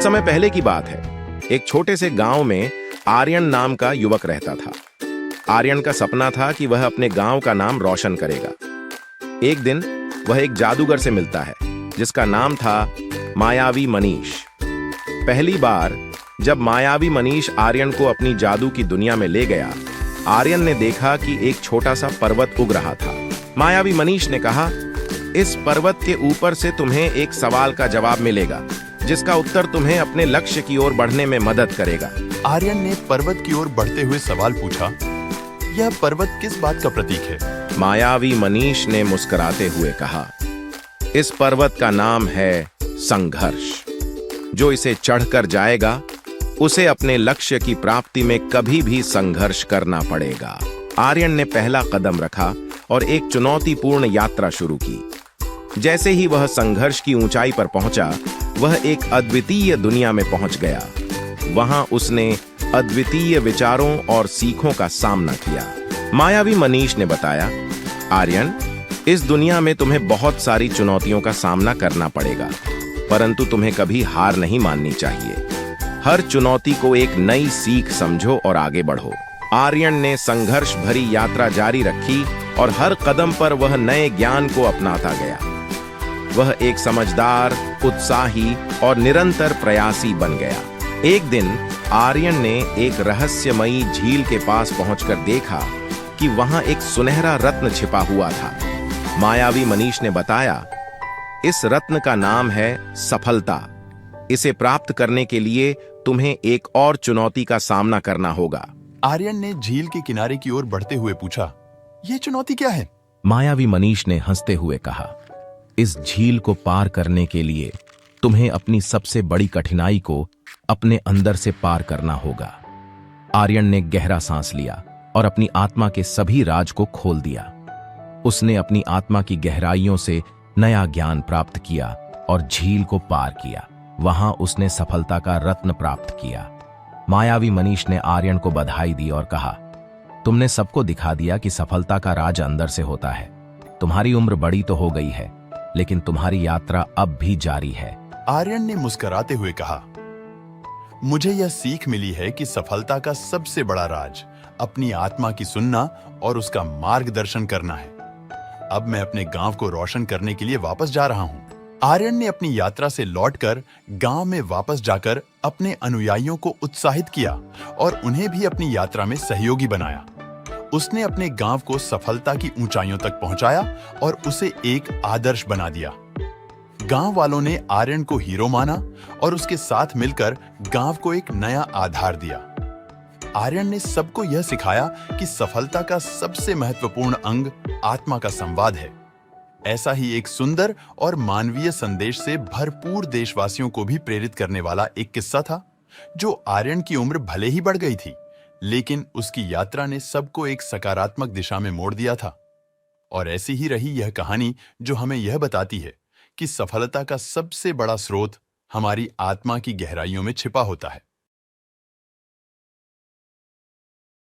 समय पहले की बात है। एक छोटे से गांव में आर्यन नाम का युवक रहता था। आर्यन का सपना था कि वह अपने गांव का नाम रोशन करेगा। एक दिन वह एक जादूगर से मिलता है जिसका नाम था मायावी मनीष। पहली बार जब मायावी मनीष आर्यन को अपनी जादू की दुनिया में ले गया, आर्यन ने देखा कि एक छोटा सा पर्वत उग रहा था। मायावी मनीष ने कहा, इस पर्वत के ऊपर से तुम्हें एक सवाल का जवाब मिलेगा जिसका उत्तर तुम्हें अपने लक्ष्य की ओर बढ़ने में मदद करेगा। आर्यन ने पर्वत की ओर बढ़ते हुए सवाल पूछा, यह पर्वत किस बात का प्रतीक है? मायावी मनीष ने मुस्कुराते हुए कहा, इस पर्वत का नाम है संघर्ष। जो इसे चढ़कर जाएगा उसे अपने लक्ष्य की प्राप्ति में कभी भी संघर्ष करना पड़ेगा। आर्यन ने पहला कदम रखा और एक चुनौतीपूर्ण यात्रा शुरू की। जैसे ही वह संघर्ष की ऊंचाई पर पहुंचा, वह एक अद्वितीय दुनिया में पहुंच गया। वहां उसने अद्वितीय विचारों और सीखों का सामना किया। मायावी मनीष ने बताया, आर्यन, इस दुनिया में तुम्हें बहुत सारी चुनौतियों का सामना करना पड़ेगा, परंतु तुम्हें कभी हार नहीं माननी चाहिए। हर चुनौती को एक नई सीख समझो और आगे बढ़ो। आर्यन ने संघर्ष भरी यात्रा जारी रखी और हर कदम पर वह नए ज्ञान को अपनाता गया। वह एक समझदार, उत्साही और निरंतर प्रयासी बन गया। एक दिन आर्यन ने एक रहस्यमयी झील के पास पहुंचकर देखा कि वहां एक सुनहरा रत्न छिपा हुआ था। मायावी मनीष ने बताया, इस रत्न का नाम है सफलता। इसे प्राप्त करने के लिए तुम्हें एक और चुनौती का सामना करना होगा। आर्यन ने झील के किनारे की ओर बढ़ते हुए पूछा, यह चुनौती क्या है? मायावी मनीष ने हंसते हुए कहा, इस झील को पार करने के लिए तुम्हें अपनी सबसे बड़ी कठिनाई को अपने अंदर से पार करना होगा। आर्यन ने गहरा सांस लिया और अपनी आत्मा के सभी राज को खोल दिया। उसने अपनी आत्मा की गहराइयों से नया ज्ञान प्राप्त किया और झील को पार किया। वहां उसने सफलता का रत्न प्राप्त किया। मायावी मनीष ने आर्यन को बधाई दी और कहा, तुमने सबको दिखा दिया कि सफलता का राज अंदर से होता है। तुम्हारी उम्र बड़ी तो हो गई है, लेकिन तुम्हारी यात्रा अब भी जारी है। आर्यन ने मुस्कुराते हुए कहा, मुझे यह सीख मिली है कि सफलता का सबसे बड़ा राज अपनी आत्मा की सुनना और उसका मार्गदर्शन करना है। अब मैं अपने गांव को रोशन करने के लिए वापस जा रहा हूं। आर्यन ने अपनी यात्रा से लौटकर गांव में वापस जाकर अपने अनुयायियों को उत्साहित किया और उन्हें भी अपनी यात्रा में सहयोगी बनाया। उसने अपने गांव को सफलता की ऊंचाइयों तक पहुंचाया और उसे एक आदर्श बना दिया। गांव वालों ने आर्यन को हीरो माना और उसके साथ मिलकर गांव को एक नया आधार दिया। आर्यन ने सबको यह सिखाया कि सफलता का सबसे महत्वपूर्ण अंग आत्मा का संवाद है। ऐसा ही एक सुंदर और मानवीय संदेश से भरपूर देशवासियों को भी प्रेरित करने वाला एक किस्सा था, जो आर्यन की उम्र भले ही बढ़ गई थी, लेकिन उसकी यात्रा ने सबको एक सकारात्मक दिशा में मोड़ दिया था। और ऐसी ही रही यह कहानी, जो हमें यह बताती है कि सफलता का सबसे बड़ा स्रोत हमारी आत्मा की गहराइयों में छिपा होता है।